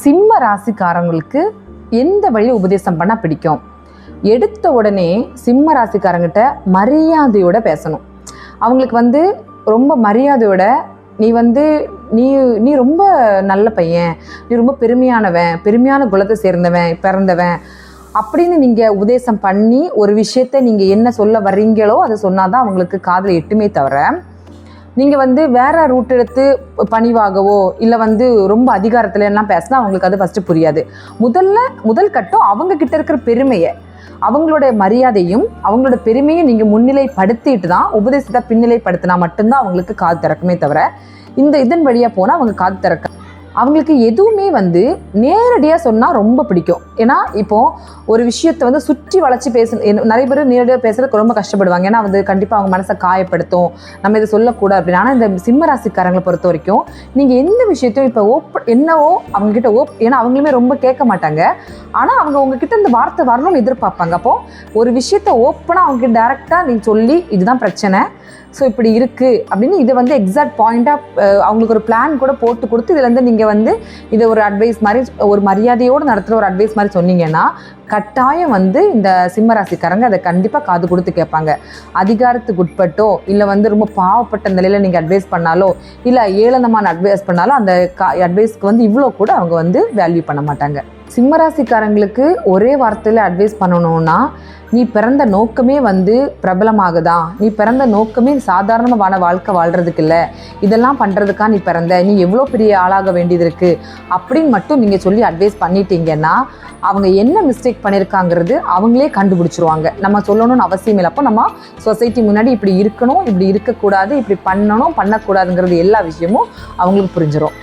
சிம்ம ராசிக்காரங்களுக்கு எந்த வழியில் உபதேசம் பண்ணால் பிடிக்கும்? எடுத்த உடனே சிம்ம ராசிக்காரங்கிட்ட மரியாதையோட பேசணும். அவங்களுக்கு ரொம்ப மரியாதையோட நீ நீ ரொம்ப நல்ல பையன், நீ ரொம்ப பெருமையான குலத்தை சேர்ந்தவன், பிறந்தவன் அப்படின்னு நீங்கள் உபதேசம் பண்ணி ஒரு விஷயத்த நீங்கள் என்ன சொல்ல வர்றீங்களோ அதை சொன்னாதான் அவங்களுக்கு காதில் எட்டுமே தவிர, நீங்கள் வேற ரூட் எடுத்து பணிவாகவோ இல்லை ரொம்ப அதிகாரத்துல எல்லாம் பேசினா அவங்களுக்கு அது ஃபஸ்ட்டு புரியாது. முதல் கட்டம் அவங்க கிட்ட இருக்கிற பெருமையை, அவங்களோட மரியாதையும் அவங்களோட பெருமையும் நீங்கள் முன்னிலைப்படுத்திட்டு தான் உபதேசத்தை பின்னிலைப்படுத்தினா மட்டும்தான் அவங்களுக்கு காது திறக்குமே தவிர, இதன் வழியாக போனால் அவங்க காது திறக்க அவங்களுக்கு எதுவுமே நேரடியாக சொன்னால் ரொம்ப பிடிக்கும். ஏன்னா இப்போது ஒரு விஷயத்தை சுற்றி வளைச்சி நிறைய பேர் நேரடியாக பேசுறதுக்கு ரொம்ப கஷ்டப்படுவாங்க. ஏன்னா கண்டிப்பாக அவங்க மனசை காயப்படுத்தும், நம்ம இதை சொல்லக்கூடாது அப்படின்னு. ஆனால் இந்த சிம்ம ராசிக்காரங்களை பொறுத்த வரைக்கும் நீங்கள் எந்த விஷயத்தையும் இப்போ என்னவோ அவங்கக்கிட்ட ஏன்னா அவங்களுமே ரொம்ப கேட்க மாட்டாங்க. ஆனால் அவங்க உங்ககிட்ட இந்த வார்த்தை வரணும்னு எதிர்பார்ப்பாங்க. அப்போது ஒரு விஷயத்தை ஓப்பனாக அவங்ககிட்ட டேரெக்டாக நீங்கள் சொல்லி இதுதான் பிரச்சனை, ஸோ இப்படி இருக்குது அப்படின்னு இதை எக்ஸாக்ட் பாயிண்ட்டாக அவங்களுக்கு ஒரு பிளான் கூட போட்டு கொடுத்து இதுலேருந்து நீங்கள் இதை ஒரு அட்வைஸ் மாதிரி, ஒரு மரியாதையோடு நடத்துகிற ஒரு அட்வைஸ் மாதிரி சொன்னீங்கன்னா கட்டாயம் இந்த சிம்மராசிக்காரங்க அதை கண்டிப்பாக காது கொடுத்து கேட்பாங்க. அதிகாரத்துக்கு உட்பட்டோ இல்லை ரொம்ப பாவப்பட்ட நிலையில் நீங்கள் அட்வைஸ் பண்ணாலோ இல்லை ஏளனமான அட்வைஸ் பண்ணாலும் அந்த அட்வைஸ்க்கு இவ்வளோ கூட அவங்க வேல்யூ பண்ண மாட்டாங்க. சிம்மராசிக்காரங்களுக்கு ஒரே வார்த்தையில் அட்வைஸ் பண்ணணும்னா, நீ பிறந்த நோக்கமே பிரபலமாகுதா, நீ பிறந்த நோக்கமே சாதாரணமான வாழ்க்கை வாழ்கிறதுக்கு இல்லை, இதெல்லாம் பண்ணுறதுக்கா நீ பிறந்த, நீ எவ்வளோ பெரிய ஆளாக வேண்டியது இருக்குது அப்படின்னு மட்டும் நீங்கள் சொல்லி அட்வைஸ் பண்ணிட்டீங்கன்னா அவங்க என்ன மிஸ்டேக் பண்ணியிருக்காங்கிறது அவங்களே கண்டுபிடிச்சிருவாங்க. நம்ம சொல்லணும்னு அவசியம் இல்லை. அப்போ நம்ம சொசைட்டி முன்னாடி இப்படி இருக்கணும், இப்படி இருக்கக்கூடாது, இப்படி பண்ணணும், பண்ணக்கூடாதுங்கிறது எல்லா விஷயமும் அவங்களுக்கு புரிஞ்சிடும்.